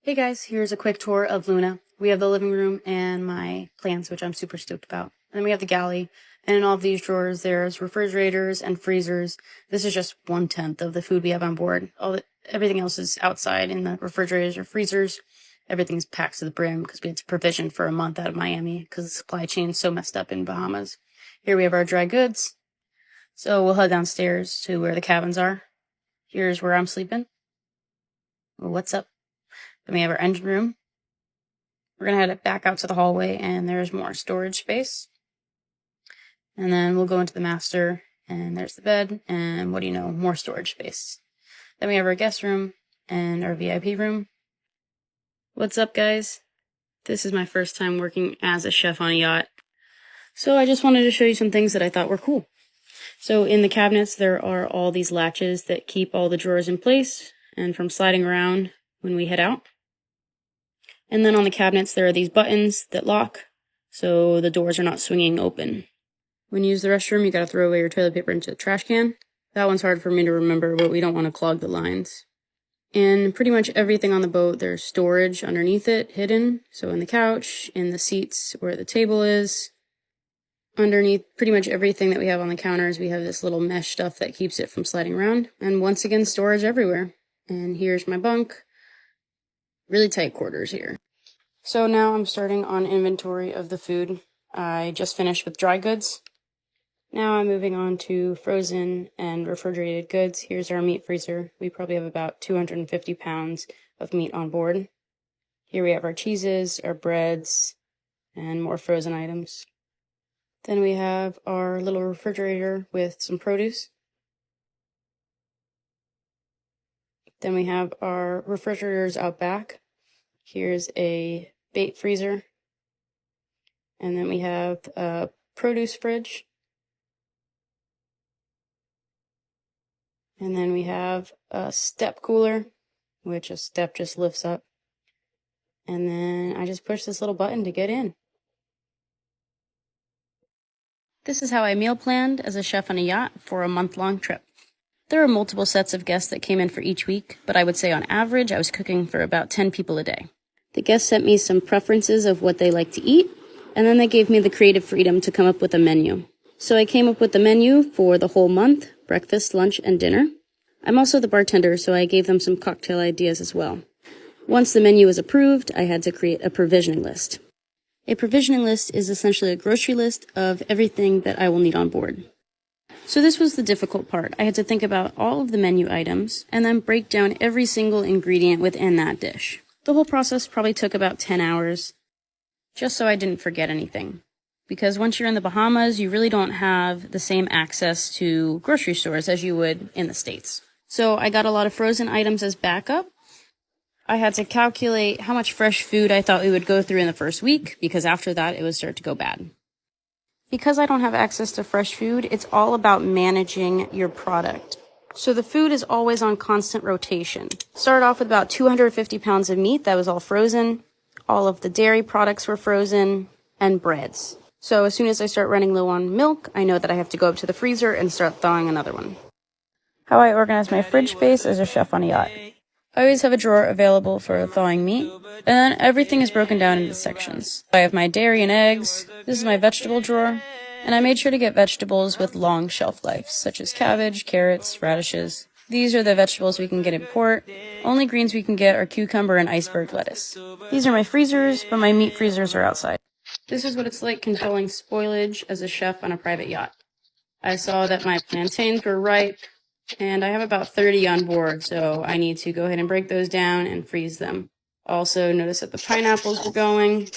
Hey guys, here's a quick tour of Luna. We have the living room and my plants, which I'm super stoked about. And then we have the galley. And in all of these drawers, there's refrigerators and freezers. This is just 1/10 of the food we have on board. Everything else is outside in the refrigerators or freezers. Everything's packed to the brim because we had to provision for a month out of Miami because the supply chain's so messed up in Bahamas. Here we have our dry goods. So we'll head downstairs to where the cabins are. Here's where I'm sleeping. Well, what's up? Then we have our engine room. We're going to head back out to the hallway, and there's more storage space. And then we'll go into the master, and there's the bed, and what do you know, more storage space. Then we have our guest room and our VIP room. What's up, guys? This is my first time working as a chef on a yacht. So I just wanted to show you some things that I thought were cool. So in the cabinets, there are all these latches that keep all the drawers in place and from sliding around when we head out. And then on the cabinets, there are these buttons that lock, so the doors are not swinging open. When you use the restroom, you gotta throw away your toilet paper into the trash can. That one's hard for me to remember, but we don't want to clog the lines. And pretty much everything on the boat, there's storage underneath it, hidden. So in the couch, in the seats where the table is. Underneath pretty much everything that we have on the counters, we have this little mesh stuff that keeps it from sliding around. And once again, storage everywhere. And here's my bunk. Really tight quarters here. So now I'm starting on inventory of the food. I just finished with dry goods. Now I'm moving on to frozen and refrigerated goods. Here's our meat freezer. We probably have about 250 pounds of meat on board. Here we have our cheeses, our breads, and more frozen items. Then we have our little refrigerator with some produce. Then we have our refrigerators out back. Here's a bait freezer. And then we have a produce fridge. And then we have a step cooler, which a step just lifts up. And then I just push this little button to get in. This is how I meal planned as a chef on a yacht for a month-long trip. There are multiple sets of guests that came in for each week, but I would say on average I was cooking for about 10 people a day. The guests sent me some preferences of what they like to eat, and then they gave me the creative freedom to come up with a menu. So I came up with the menu for the whole month, breakfast, lunch, and dinner. I'm also the bartender, so I gave them some cocktail ideas as well. Once the menu was approved, I had to create a provisioning list. A provisioning list is essentially a grocery list of everything that I will need on board. So this was the difficult part. I had to think about all of the menu items and then break down every single ingredient within that dish. The whole process probably took about 10 hours, just so I didn't forget anything. Because once you're in the Bahamas, you really don't have the same access to grocery stores as you would in the States. So I got a lot of frozen items as backup. I had to calculate how much fresh food I thought we would go through in the first week, because after that it would start to go bad. Because I don't have access to fresh food, it's all about managing your product. So the food is always on constant rotation. Started off with about 250 pounds of meat that was all frozen. All of the dairy products were frozen, and breads. So as soon as I start running low on milk, I know that I have to go up to the freezer and start thawing another one. How I organize my fridge space as a chef on a yacht. I always have a drawer available for thawing meat, and then everything is broken down into sections. I have my dairy and eggs, this is my vegetable drawer, and I made sure to get vegetables with long shelf life, such as cabbage, carrots, radishes. These are the vegetables we can get in port. Only greens we can get are cucumber and iceberg lettuce. These are my freezers, but my meat freezers are outside. This is what it's like controlling spoilage as a chef on a private yacht. I saw that my plantains were ripe, and I have about 30 on board, so I need to go ahead and break those down and freeze them. Also, notice that the pineapples were going.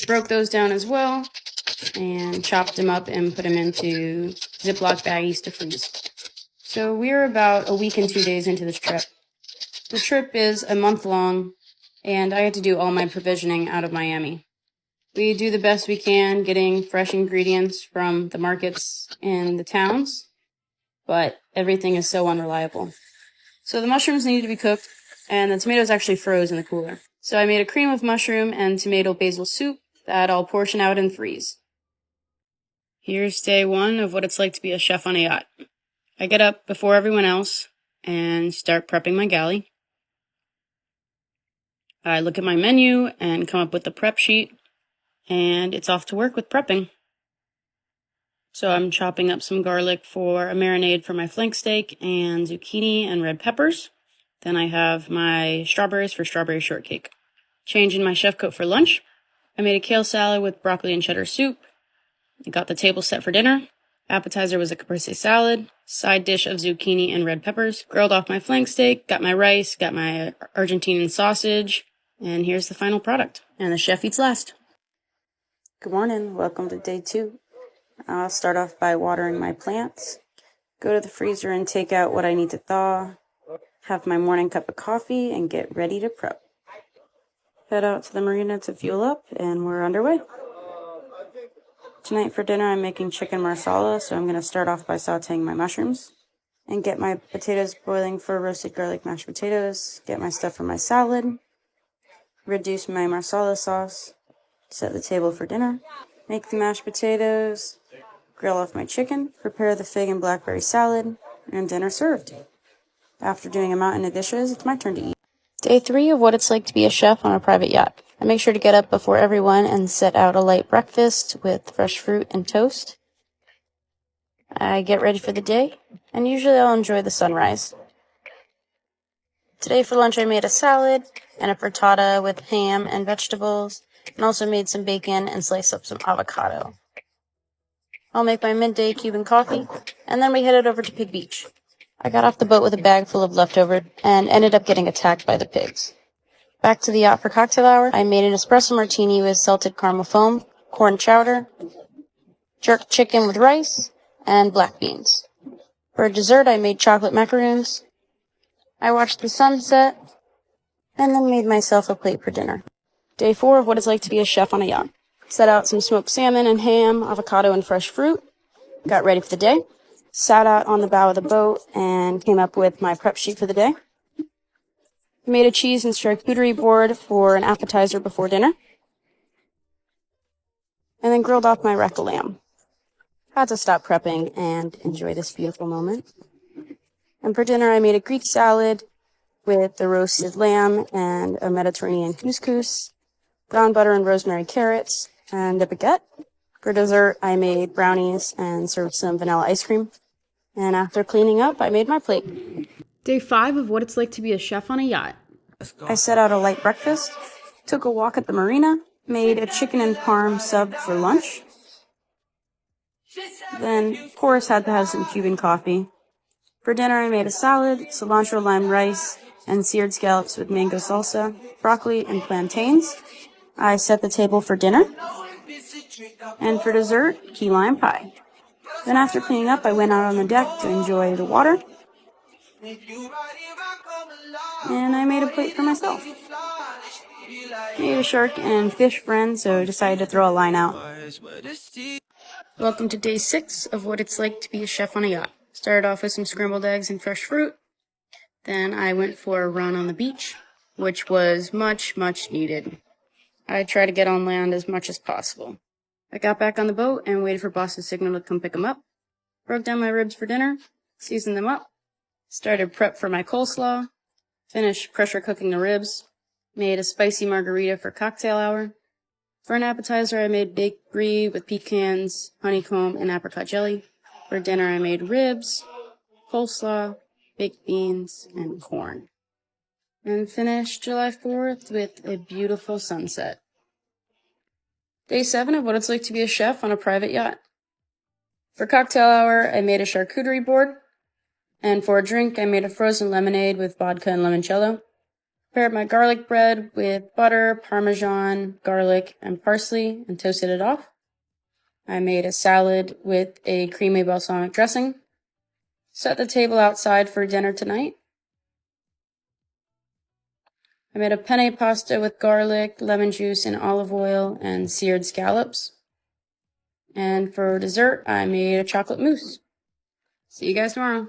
Broke those down as well, and chopped them up and put them into Ziploc baggies to freeze. So we're about a week and 2 days into this trip. The trip is a month long, and I had to do all my provisioning out of Miami. We do the best we can getting fresh ingredients from the markets in the towns, but everything is so unreliable. So the mushrooms needed to be cooked, and the tomatoes actually froze in the cooler. So I made a cream of mushroom and tomato basil soup that I'll portion out and freeze. Here's day one of what it's like to be a chef on a yacht. I get up before everyone else and start prepping my galley. I look at my menu and come up with the prep sheet, and it's off to work with prepping. So I'm chopping up some garlic for a marinade for my flank steak and zucchini and red peppers. Then I have my strawberries for strawberry shortcake. Changing my chef coat for lunch. I made a kale salad with broccoli and cheddar soup. I got the table set for dinner. Appetizer was a caprese salad. Side dish of zucchini and red peppers. Grilled off my flank steak. Got my rice. Got my Argentinian sausage. And here's the final product. And the chef eats last. Good morning. Welcome to day 2. I'll start off by watering my plants. Go to the freezer and take out what I need to thaw. Have my morning cup of coffee and get ready to prep. Head out to the marina to fuel up, and we're underway. Tonight for dinner, I'm making chicken marsala, so I'm going to start off by sauteing my mushrooms and get my potatoes boiling for roasted garlic mashed potatoes, get my stuff for my salad, reduce my marsala sauce, set the table for dinner, make the mashed potatoes, grill off my chicken, prepare the fig and blackberry salad, and dinner served. After doing a mountain of dishes, it's my turn to eat. Day 3 of what it's like to be a chef on a private yacht. I make sure to get up before everyone and set out a light breakfast with fresh fruit and toast. I get ready for the day, and usually I'll enjoy the sunrise. Today for lunch I made a salad and a frittata with ham and vegetables, and also made some bacon and sliced up some avocado. I'll make my midday Cuban coffee, and then we headed over to Pig Beach. I got off the boat with a bag full of leftovers and ended up getting attacked by the pigs. Back to the yacht for cocktail hour, I made an espresso martini with salted caramel foam, corn chowder, jerk chicken with rice, and black beans. For dessert, I made chocolate macaroons. I watched the sunset, and then made myself a plate for dinner. Day 4 of what it's like to be a chef on a yacht. Set out some smoked salmon and ham, avocado, and fresh fruit. Got ready for the day. Sat out on the bow of the boat and came up with my prep sheet for the day. Made a cheese and charcuterie board for an appetizer before dinner. And then grilled off my rack of lamb. Had to stop prepping and enjoy this beautiful moment. And for dinner, I made a Greek salad with the roasted lamb and a Mediterranean couscous, brown butter and rosemary carrots, and a baguette. For dessert, I made brownies and served some vanilla ice cream. And after cleaning up, I made my plate. Day 5 of what it's like to be a chef on a yacht. I set out a light breakfast, took a walk at the marina, made a chicken and parm sub for lunch. Then, of course, had to have some Cuban coffee. For dinner, I made a salad, cilantro lime rice, and seared scallops with mango salsa, broccoli, and plantains. I set the table for dinner. And for dessert, key lime pie. Then after cleaning up, I went out on the deck to enjoy the water. And I made a plate for myself. Made a shark and fish friend, so I decided to throw a line out. Welcome to day 6 of what it's like to be a chef on a yacht. Started off with some scrambled eggs and fresh fruit. Then I went for a run on the beach, which was much, much needed. I tried to get on land as much as possible. I got back on the boat and waited for boss's signal to come pick them up. Broke down my ribs for dinner, seasoned them up, started prep for my coleslaw, finished pressure cooking the ribs, made a spicy margarita for cocktail hour. For an appetizer, I made baked brie with pecans, honeycomb, and apricot jelly. For dinner, I made ribs, coleslaw, baked beans, and corn. And finished July 4th with a beautiful sunset. Day 7 of what it's like to be a chef on a private yacht. For cocktail hour, I made a charcuterie board. And for a drink, I made a frozen lemonade with vodka and limoncello. Prepared my garlic bread with butter, parmesan, garlic, and parsley, and toasted it off. I made a salad with a creamy balsamic dressing. Set the table outside for dinner tonight. I made a penne pasta with garlic, lemon juice, and olive oil, and seared scallops. And for dessert, I made a chocolate mousse. See you guys tomorrow.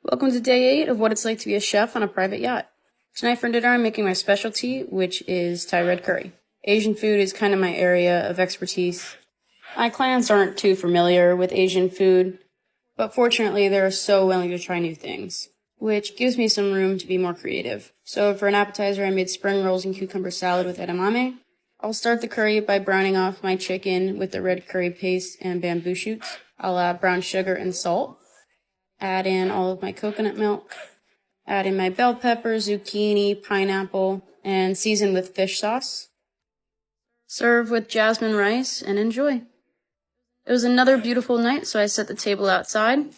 Welcome to day 8 of what it's like to be a chef on a private yacht. Tonight for dinner, I'm making my specialty, which is Thai red curry. Asian food is kind of my area of expertise. My clients aren't too familiar with Asian food, but fortunately, they're so willing to try new things. which gives me some room to be more creative. So for an appetizer, I made spring rolls and cucumber salad with edamame. I'll start the curry by browning off my chicken with the red curry paste and bamboo shoots. I'll add brown sugar and salt. Add in all of my coconut milk. Add in my bell pepper, zucchini, pineapple, and season with fish sauce. Serve with jasmine rice and enjoy. It was another beautiful night, so I set the table outside.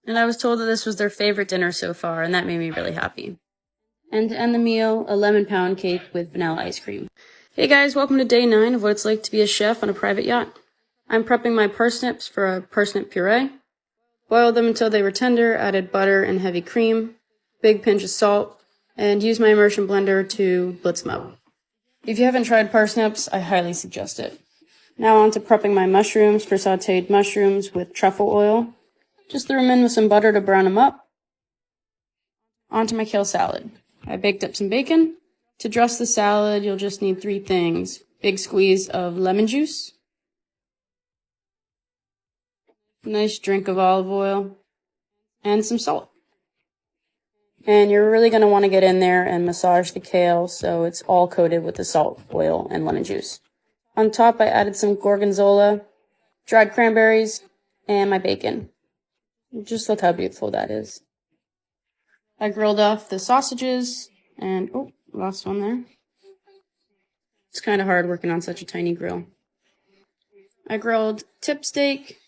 And I was told that this was their favorite dinner so far, and that made me really happy. And to end the meal, a lemon pound cake with vanilla ice cream. Hey guys, welcome to day 9 of what it's like to be a chef on a private yacht. I'm prepping my parsnips for a parsnip puree. Boiled them until they were tender, added butter and heavy cream, big pinch of salt, and used my immersion blender to blitz them up. If you haven't tried parsnips, I highly suggest it. Now on to prepping my mushrooms for sauteed mushrooms with truffle oil. Just threw them in with some butter to brown them up. On to my kale salad. I baked up some bacon. To dress the salad, you'll just need 3 things. Big squeeze of lemon juice. A nice drink of olive oil. And some salt. And you're really going to want to get in there and massage the kale so it's all coated with the salt, oil, and lemon juice. On top, I added some gorgonzola, dried cranberries, and my bacon. Just look how beautiful that is. I grilled off the sausages, and oh, lost one there. It's kind of hard working on such a tiny grill. I grilled tip steak,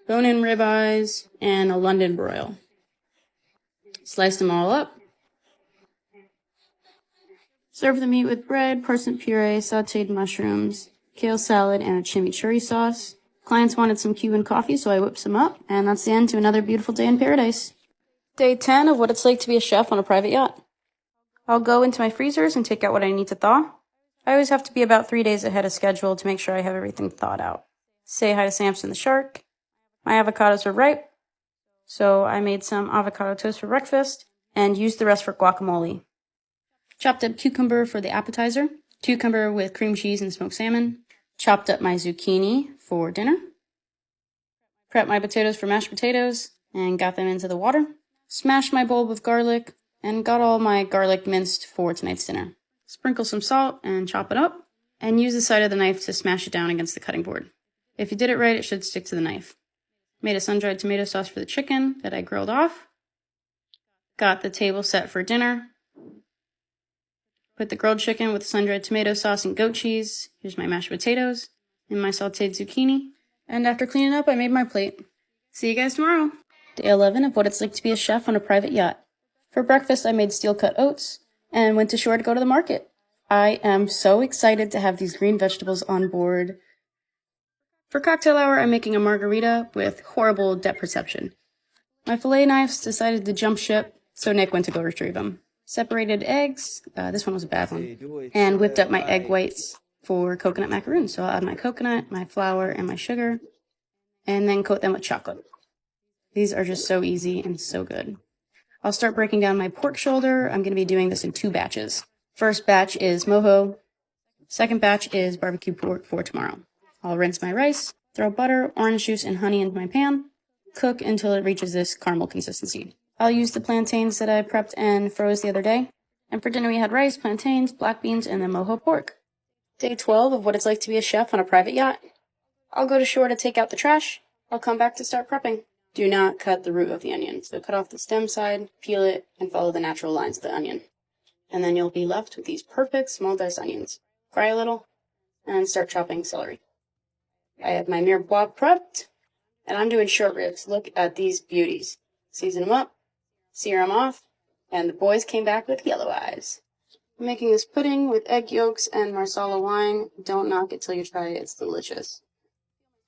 bone-in ribeyes, and a London broil. Sliced them all up. Serve the meat with bread, parsnip puree, sauteed mushrooms, kale salad, and a chimichurri sauce. Clients wanted some Cuban coffee, so I whipped some up, and that's the end to another beautiful day in paradise. Day 10 of what it's like to be a chef on a private yacht. I'll go into my freezers and take out what I need to thaw. I always have to be about 3 days ahead of schedule to make sure I have everything thawed out. Say hi to Samson the shark. My avocados are ripe, so I made some avocado toast for breakfast and used the rest for guacamole. Chopped up cucumber for the appetizer, cucumber with cream cheese and smoked salmon. Chopped up my zucchini for dinner. Prepped my potatoes for mashed potatoes and got them into the water. Smashed my bowl with garlic and got all my garlic minced for tonight's dinner. Sprinkle some salt and chop it up, and use the side of the knife to smash it down against the cutting board. If you did it right, it should stick to the knife. Made a sun-dried tomato sauce for the chicken that I grilled off. Got the table set for dinner. Put the grilled chicken with sun-dried tomato sauce and goat cheese. Here's my mashed potatoes and my sauteed zucchini. And after cleaning up, I made my plate. See you guys tomorrow. Day 11 of what it's like to be a chef on a private yacht. For breakfast, I made steel-cut oats and went to shore to go to the market. I am so excited to have these green vegetables on board. For cocktail hour, I'm making a margarita with horrible depth perception. My fillet knives decided to jump ship, so Nick went to go retrieve them. Separated eggs, this one was a bad one, and whipped up my egg whites for coconut macaroons. So I'll add my coconut, my flour, and my sugar, and then coat them with chocolate. These are just so easy and so good. I'll start breaking down my pork shoulder. I'm going to be doing this in 2 batches. First batch is mojo. Second batch is barbecue pork for tomorrow. I'll rinse my rice, throw butter, orange juice, and honey into my pan. Cook until it reaches this caramel consistency. I'll use the plantains that I prepped and froze the other day. And for dinner we had rice, plantains, black beans, and then mojo pork. Day 12 of what it's like to be a chef on a private yacht. I'll go to shore to take out the trash. I'll come back to start prepping. Do not cut the root of the onion. So cut off the stem side, peel it, and follow the natural lines of the onion. And then you'll be left with these perfect small diced onions. Fry a little, and start chopping celery. I have my mirepoix prepped, and I'm doing short ribs. Look at these beauties. Season them up, sear them off, and the boys came back with yellow eyes. I'm making this pudding with egg yolks and marsala wine. Don't knock it till you try it. It's delicious.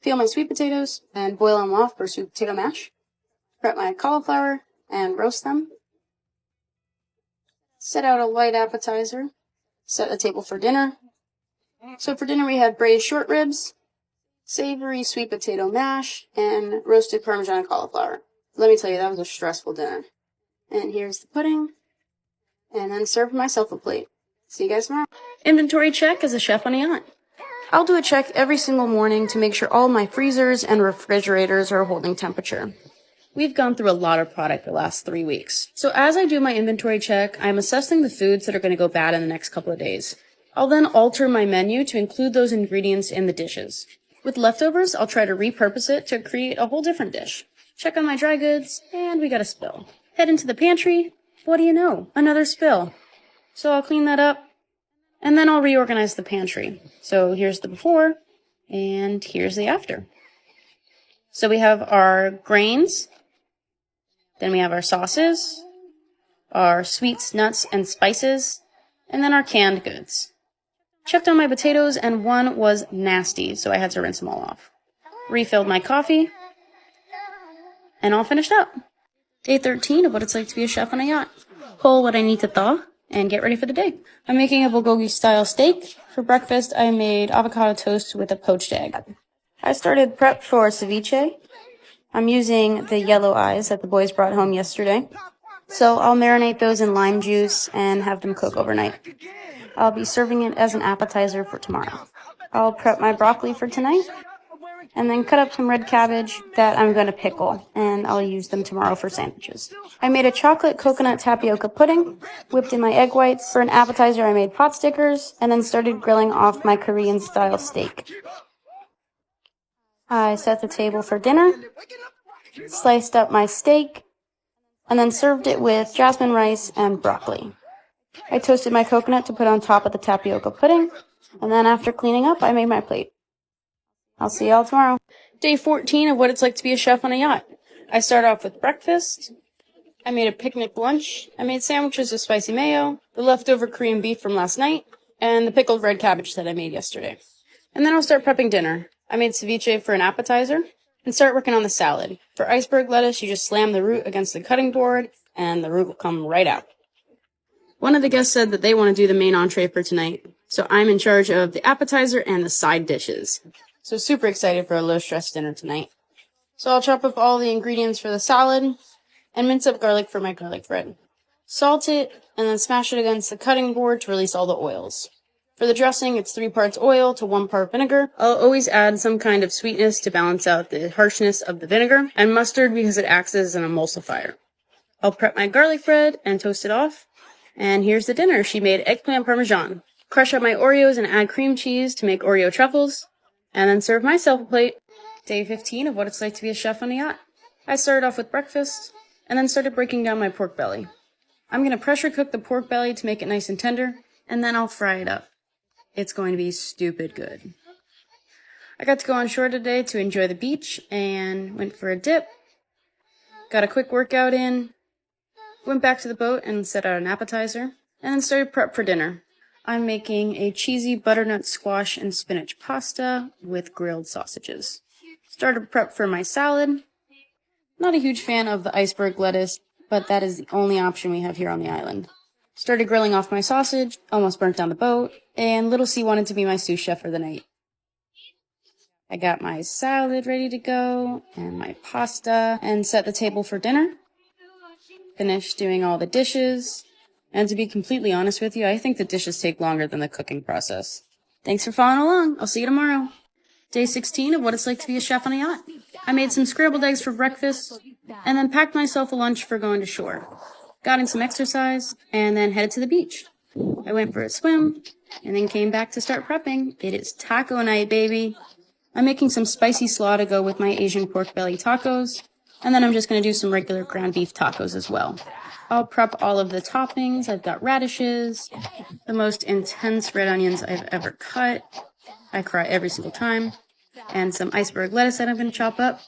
Peel my sweet potatoes and boil them off for sweet potato mash. Prep my cauliflower and roast them. Set out a light appetizer. Set a table for dinner. So for dinner we had braised short ribs, savory sweet potato mash, and roasted Parmesan cauliflower. Let me tell you, that was a stressful dinner. And here's the pudding. And then serve myself a plate. See you guys tomorrow. Inventory check as a chef on a yacht. I'll do a check every single morning to make sure all my freezers and refrigerators are holding temperature. We've gone through a lot of product the last 3 weeks. So as I do my inventory check, I'm assessing the foods that are going to go bad in the next couple of days. I'll then alter my menu to include those ingredients in the dishes. With leftovers, I'll try to repurpose it to create a whole different dish. Check on my dry goods, and we got a spill. Head into the pantry. What do you know? Another spill. So I'll clean that up, and then I'll reorganize the pantry. So here's the before, and here's the after. So we have our grains, then we have our sauces, our sweets, nuts, and spices, and then our canned goods. Checked on my potatoes, and one was nasty, so I had to rinse them all off. Refilled my coffee, and all finished up. Day 13 of what it's like to be a chef on a yacht. Pull what I need to thaw, and get ready for the day. I'm making a bulgogi-style steak. For breakfast, I made avocado toast with a poached egg. I started prep for ceviche. I'm using the yellow eyes that the boys brought home yesterday. So I'll marinate those in lime juice and have them cook overnight. I'll be serving it as an appetizer for tomorrow. I'll prep my broccoli for tonight, and then cut up some red cabbage that I'm going to pickle, and I'll use them tomorrow for sandwiches. I made a chocolate coconut tapioca pudding, whipped in my egg whites. For an appetizer, I made pot stickers, and then started grilling off my Korean-style steak. I set the table for dinner, sliced up my steak, and then served it with jasmine rice and broccoli. I toasted my coconut to put on top of the tapioca pudding, and then after cleaning up, I made my plate. I'll see y'all tomorrow. Day 14 of what it's like to be a chef on a yacht. I start off with breakfast. I made a picnic lunch. I made sandwiches with spicy mayo, the leftover Korean beef from last night, and the pickled red cabbage that I made yesterday. And then I'll start prepping dinner. I made ceviche for an appetizer, and start working on the salad. For iceberg lettuce, you just slam the root against the cutting board, and the root will come right out. One of the guests said that they want to do the main entree for tonight, so I'm in charge of the appetizer and the side dishes. So super excited for a low-stress dinner tonight. So I'll chop up all the ingredients for the salad, and mince up garlic for my garlic bread. Salt it, and then smash it against the cutting board to release all the oils. For the dressing, it's 3 parts oil to 1 part vinegar. I'll always add some kind of sweetness to balance out the harshness of the vinegar, and mustard because it acts as an emulsifier. I'll prep my garlic bread and toast it off. And here's the dinner. She made eggplant parmesan. Crush up my Oreos and add cream cheese to make Oreo truffles, and then serve myself a plate. Day 15 of what it's like to be a chef on a yacht. I started off with breakfast, and then started breaking down my pork belly. I'm going to pressure cook the pork belly to make it nice and tender, and then I'll fry it up. It's going to be stupid good. I got to go on shore today to enjoy the beach, and went for a dip. Got a quick workout in. Went back to the boat and set out an appetizer, and then started prep for dinner. I'm making a cheesy butternut squash and spinach pasta with grilled sausages. Started prep for my salad. Not a huge fan of the iceberg lettuce, but that is the only option we have here on the island. Started grilling off my sausage, almost burnt down the boat, and Little C wanted to be my sous chef for the night. I got my salad ready to go, and my pasta, and set the table for dinner. Finished doing all the dishes, and to be completely honest with you, I think the dishes take longer than the cooking process. Thanks for following along. I'll see you tomorrow. Day 16 of what it's like to be a chef on a yacht. I made some scrambled eggs for breakfast, and then packed myself a lunch for going to shore. Got in some exercise, and then headed to the beach. I went for a swim, and then came back to start prepping. It is taco night, baby. I'm making some spicy slaw to go with my Asian pork belly tacos, and then I'm just going to do some regular ground beef tacos as well. I'll prep all of the toppings. I've got radishes, the most intense red onions I've ever cut. I cry every single time. And some iceberg lettuce that I'm going to chop up.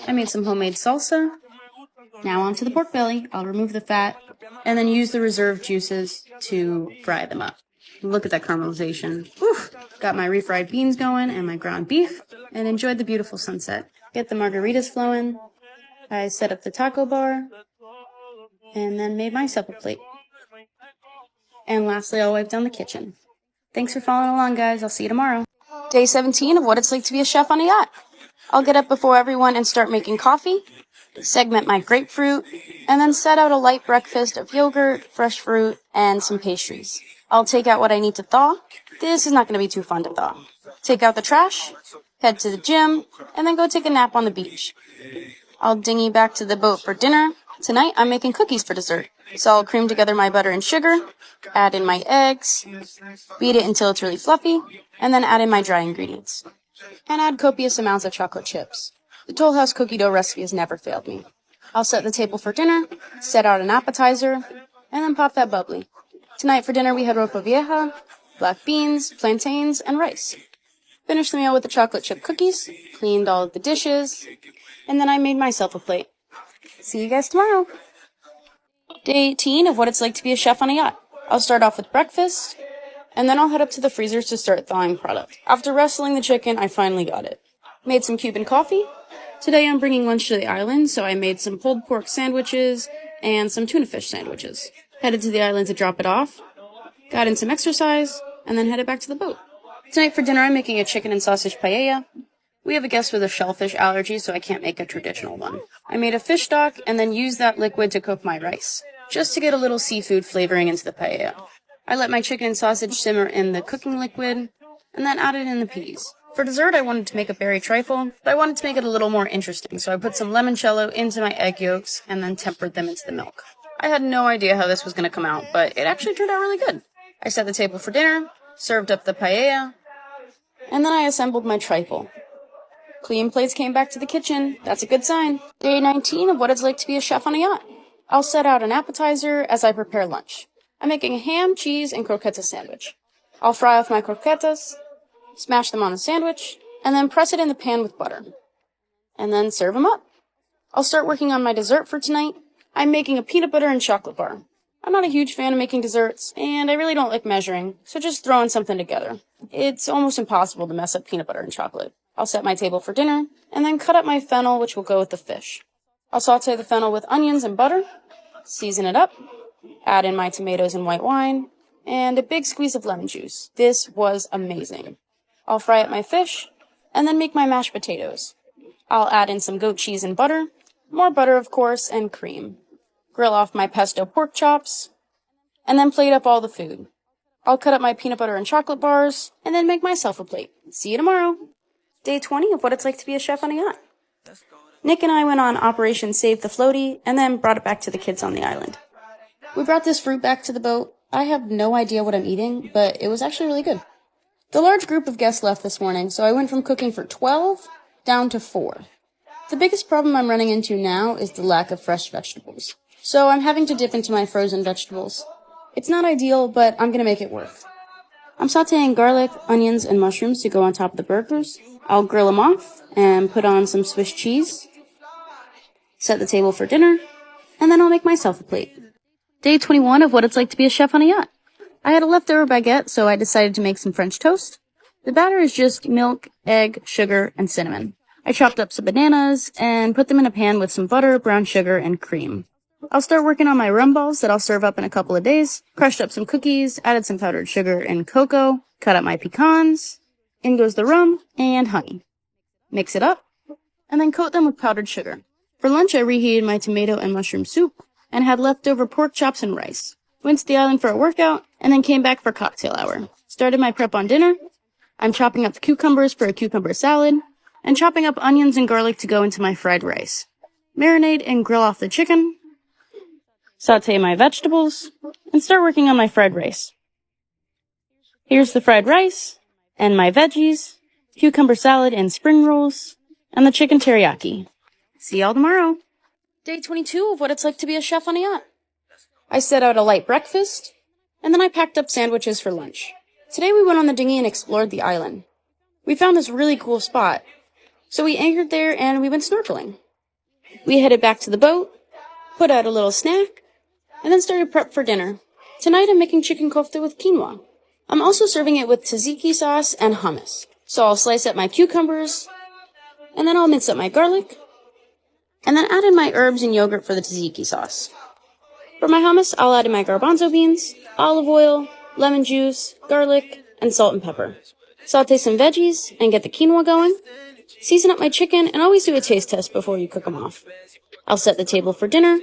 I made some homemade salsa. Now onto the pork belly. I'll remove the fat and then use the reserved juices to fry them up. Look at that caramelization. Oof. Got my refried beans going and my ground beef, and enjoyed the beautiful sunset. Get the margaritas flowing. I set up the taco bar and then made myself a plate. And lastly, I'll wipe down the kitchen. Thanks for following along, guys. I'll see you tomorrow. Day 17 of what it's like to be a chef on a yacht. I'll get up before everyone and start making coffee, segment my grapefruit, and then set out a light breakfast of yogurt, fresh fruit, and some pastries. I'll take out what I need to thaw. This is not going to be too fun to thaw. Take out the trash, head to the gym, and then go take a nap on the beach. I'll dinghy back to the boat for dinner. Tonight, I'm making cookies for dessert. So I'll cream together my butter and sugar, add in my eggs, beat it until it's really fluffy, and then add in my dry ingredients. And add copious amounts of chocolate chips. The Toll House cookie dough recipe has never failed me. I'll set the table for dinner, set out an appetizer, and then pop that bubbly. Tonight for dinner we had ropa vieja, black beans, plantains, and rice. Finished the meal with the chocolate chip cookies, cleaned all of the dishes, and then I made myself a plate. See you guys tomorrow. Day 18 of what it's like to be a chef on a yacht. I'll start off with breakfast, and then I'll head up to the freezers to start thawing product. After wrestling the chicken, I finally got it. Made some Cuban coffee. Today I'm bringing lunch to the island, so I made some pulled pork sandwiches and some tuna fish sandwiches. Headed to the island to drop it off. Got in some exercise, and then headed back to the boat. Tonight for dinner I'm making a chicken and sausage paella. We have a guest with a shellfish allergy, so I can't make a traditional one. I made a fish stock and then used that liquid to cook my rice, just to get a little seafood flavoring into the paella. I let my chicken and sausage simmer in the cooking liquid, and then added in the peas. For dessert, I wanted to make a berry trifle, but I wanted to make it a little more interesting, so I put some limoncello into my egg yolks and then tempered them into the milk. I had no idea how this was going to come out, but it actually turned out really good. I set the table for dinner, served up the paella, and then I assembled my trifle. Clean plates came back to the kitchen. That's a good sign. Day 19 of what it's like to be a chef on a yacht. I'll set out an appetizer as I prepare lunch. I'm making a ham, cheese, and croqueta sandwich. I'll fry off my croquetas, smash them on the sandwich, and then press it in the pan with butter. And then serve them up. I'll start working on my dessert for tonight. I'm making a peanut butter and chocolate bar. I'm not a huge fan of making desserts, and I really don't like measuring, so just throwing something together. It's almost impossible to mess up peanut butter and chocolate. I'll set my table for dinner, and then cut up my fennel, which will go with the fish. I'll saute the fennel with onions and butter, season it up, add in my tomatoes and white wine, and a big squeeze of lemon juice. This was amazing. I'll fry up my fish, and then make my mashed potatoes. I'll add in some goat cheese and butter, more butter of course, and cream. Grill off my pesto pork chops, and then plate up all the food. I'll cut up my peanut butter and chocolate bars, and then make myself a plate. See you tomorrow. Day 20 of what it's like to be a chef on a yacht. Nick and I went on Operation Save the Floaty, and then brought it back to the kids on the island. We brought this fruit back to the boat. I have no idea what I'm eating, but it was actually really good. The large group of guests left this morning, so I went from cooking for 12 down to 4. The biggest problem I'm running into now is the lack of fresh vegetables. So I'm having to dip into my frozen vegetables. It's not ideal, but I'm gonna make it work. I'm sauteing garlic, onions, and mushrooms to go on top of the burgers. I'll grill them off and put on some Swiss cheese. Set the table for dinner, and then I'll make myself a plate. Day 21 of what it's like to be a chef on a yacht. I had a leftover baguette, so I decided to make some French toast. The batter is just milk, egg, sugar, and cinnamon. I chopped up some bananas and put them in a pan with some butter, brown sugar, and cream. I'll start working on my rum balls that I'll serve up in a couple of days. Crushed up some cookies, added some powdered sugar and cocoa, cut up my pecans. In goes the rum and honey. Mix it up, and then coat them with powdered sugar. For lunch, I reheated my tomato and mushroom soup, and had leftover pork chops and rice. Went to the island for a workout, and then came back for cocktail hour. Started my prep on dinner. I'm chopping up the cucumbers for a cucumber salad, and chopping up onions and garlic to go into my fried rice. Marinate and grill off the chicken. Saute my vegetables, and start working on my fried rice. Here's the fried rice, and my veggies, cucumber salad and spring rolls, and the chicken teriyaki. See y'all tomorrow. Day 22 of what it's like to be a chef on a yacht. I set out a light breakfast, and then I packed up sandwiches for lunch. Today we went on the dinghy and explored the island. We found this really cool spot, so we anchored there and we went snorkeling. We headed back to the boat, put out a little snack, and then started prep for dinner. Tonight I'm making chicken kofta with quinoa. I'm also serving it with tzatziki sauce and hummus. So I'll slice up my cucumbers, and then I'll mince up my garlic, and then add in my herbs and yogurt for the tzatziki sauce. For my hummus, I'll add in my garbanzo beans, olive oil, lemon juice, garlic, and salt and pepper. Saute some veggies and get the quinoa going. Season up my chicken and always do a taste test before you cook them off. I'll set the table for dinner,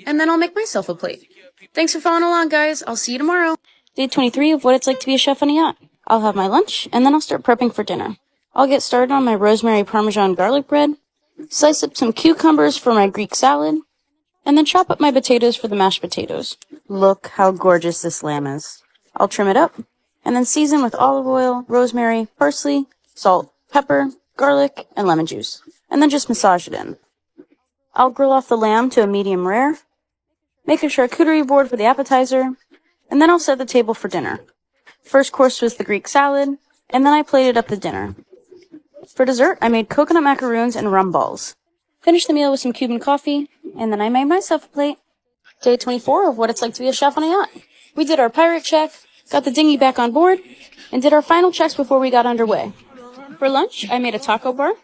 and then I'll make myself a plate. Thanks for following along, guys. I'll see you tomorrow. Day 23 of what it's like to be a chef on a yacht. I'll have my lunch, and then I'll start prepping for dinner. I'll get started on my rosemary parmesan garlic bread. Slice up some cucumbers for my Greek salad, and then chop up my potatoes for the mashed potatoes. Look how gorgeous this lamb is. I'll trim it up, and then season with olive oil, rosemary, parsley, salt, pepper, garlic, and lemon juice, and then just massage it in. I'll grill off the lamb to a medium rare, make a charcuterie board for the appetizer, and then I'll set the table for dinner. First course was the Greek salad, and then I plated up the dinner. For dessert, I made coconut macaroons and rum balls. Finished the meal with some Cuban coffee, and then I made myself a plate. Day 24 of what it's like to be a chef on a yacht. We did our pirate check, got the dinghy back on board, and did our final checks before we got underway. For lunch, I made a taco bar,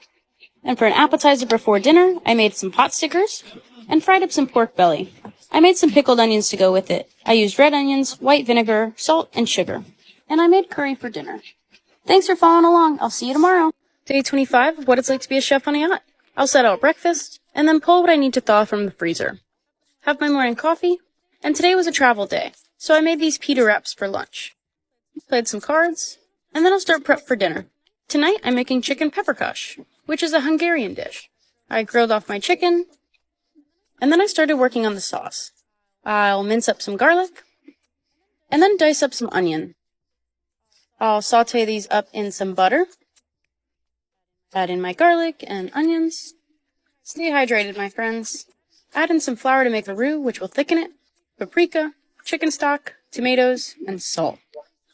and for an appetizer before dinner, I made some pot stickers and fried up some pork belly. I made some pickled onions to go with it. I used red onions, white vinegar, salt, and sugar. And I made curry for dinner. Thanks for following along. I'll see you tomorrow. Day 25 of what it's like to be a chef on a yacht. I'll set out breakfast, and then pull what I need to thaw from the freezer. Have my morning coffee, and today was a travel day, so I made these pita wraps for lunch. Played some cards, and then I'll start prep for dinner. Tonight I'm making chicken pepperkash, which is a Hungarian dish. I grilled off my chicken, and then I started working on the sauce. I'll mince up some garlic, and then dice up some onion. I'll saute these up in some butter. Add in my garlic and onions. Stay hydrated, my friends. Add in some flour to make a roux, which will thicken it. Paprika, chicken stock, tomatoes, and salt.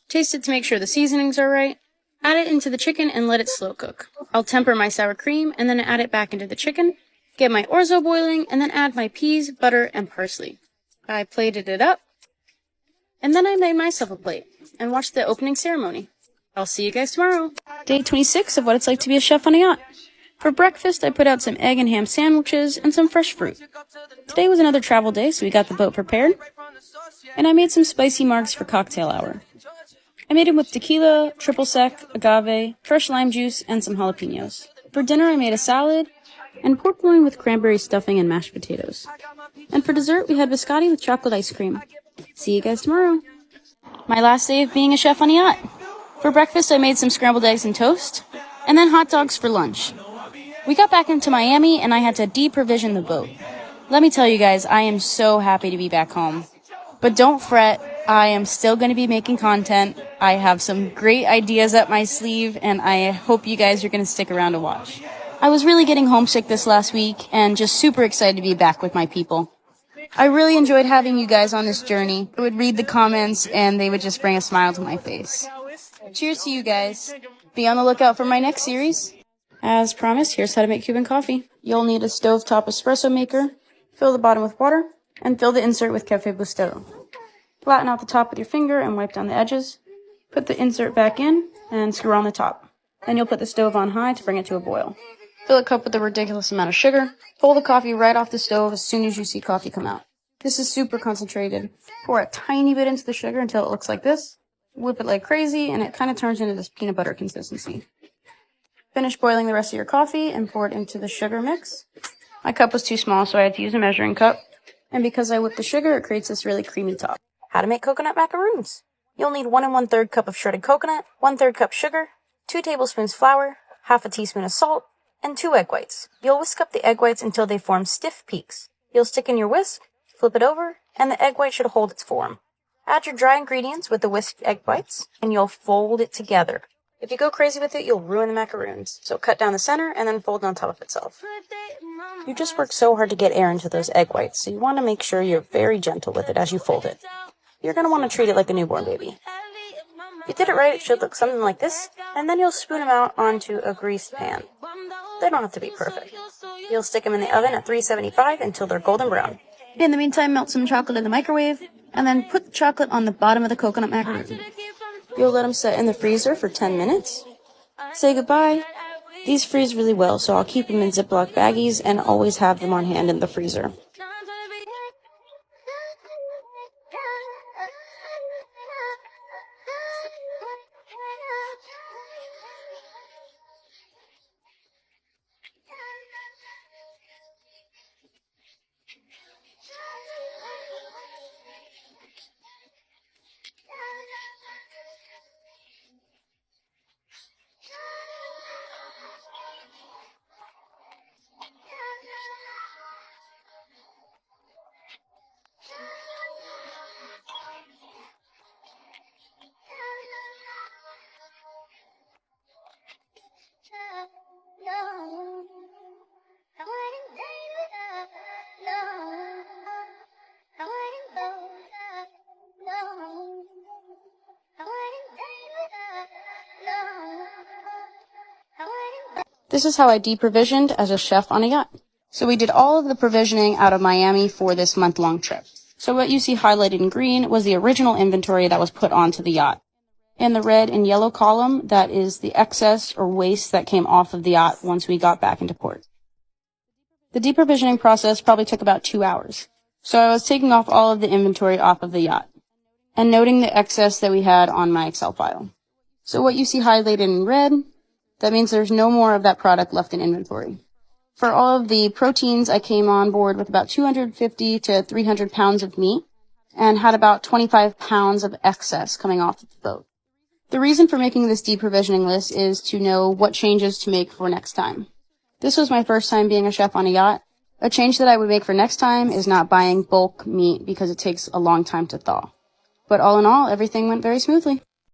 Taste it to make sure the seasonings are right. Add it into the chicken and let it slow cook. I'll temper my sour cream and then add it back into the chicken. Get my orzo boiling and then add my peas, butter, and parsley. I plated it up. And then I made myself a plate and watched the opening ceremony. I'll see you guys tomorrow. Day 26 of what it's like to be a chef on a yacht. For breakfast, I put out some egg and ham sandwiches and some fresh fruit. Today was another travel day, so we got the boat prepared. And I made some spicy margs for cocktail hour. I made them with tequila, triple sec, agave, fresh lime juice, and some jalapenos. For dinner, I made a salad and pork loin with cranberry stuffing and mashed potatoes. And for dessert, we had biscotti with chocolate ice cream. See you guys tomorrow. My last day of being a chef on a yacht. For breakfast, I made some scrambled eggs and toast, and then hot dogs for lunch. We got back into Miami, and I had to deprovision the boat. Let me tell you guys, I am so happy to be back home. But don't fret, I am still going to be making content. I have some great ideas up my sleeve, and I hope you guys are going to stick around to watch. I was really getting homesick this last week, and just super excited to be back with my people. I really enjoyed having you guys on this journey. I would read the comments, and they would just bring a smile to my face. Cheers to you guys. Be on the lookout for my next series. As promised, here's how to make Cuban coffee. You'll need a stovetop espresso maker, fill the bottom with water, and fill the insert with Café Bustelo. Flatten out the top with your finger and wipe down the edges. Put the insert back in and screw on the top. Then you'll put the stove on high to bring it to a boil. Fill a cup with a ridiculous amount of sugar. Pull the coffee right off the stove as soon as you see coffee come out. This is super concentrated. Pour a tiny bit into the sugar until it looks like this. Whip it like crazy, and it kind of turns into this peanut butter consistency. Finish boiling the rest of your coffee and pour it into the sugar mix. My cup was too small, so I had to use a measuring cup. And because I whipped the sugar, it creates this really creamy top. How to make coconut macaroons. You'll need 1 1/3 cup of shredded coconut, 1/3 cup sugar, 2 tablespoons flour, half a teaspoon of salt, and 2 egg whites. You'll whisk up the egg whites until they form stiff peaks. You'll stick in your whisk, flip it over, and the egg white should hold its form. Add your dry ingredients with the whisked egg whites, and you'll fold it together. If you go crazy with it, you'll ruin the macaroons. So cut down the center and then fold on top of itself. You just worked so hard to get air into those egg whites, so you want to make sure you're very gentle with it as you fold it. You're going to want to treat it like a newborn baby. If you did it right, it should look something like this, and then you'll spoon them out onto a greased pan. They don't have to be perfect. You'll stick them in the oven at 375 until they're golden brown. In the meantime, melt some chocolate in the microwave, and then put the chocolate on the bottom of the coconut macaroon. You'll let them set in the freezer for 10 minutes. Say goodbye. These freeze really well, so I'll keep them in Ziploc baggies and always have them on hand in the freezer. This is how I deprovisioned as a chef on a yacht. So we did all of the provisioning out of Miami for this month-long trip. So what you see highlighted in green was the original inventory that was put onto the yacht. In the red and yellow column, that is the excess or waste that came off of the yacht once we got back into port. The deprovisioning process probably took about 2 hours. So I was taking off all of the inventory off of the yacht and noting the excess that we had on my Excel file. So what you see highlighted in red, that means there's no more of that product left in inventory. For all of the proteins, I came on board with about 250 to 300 pounds of meat and had about 25 pounds of excess coming off the boat. The reason for making this deprovisioning list is to know what changes to make for next time. This was my first time being a chef on a yacht. A change that I would make for next time is not buying bulk meat because it takes a long time to thaw. But all in all, everything went very smoothly.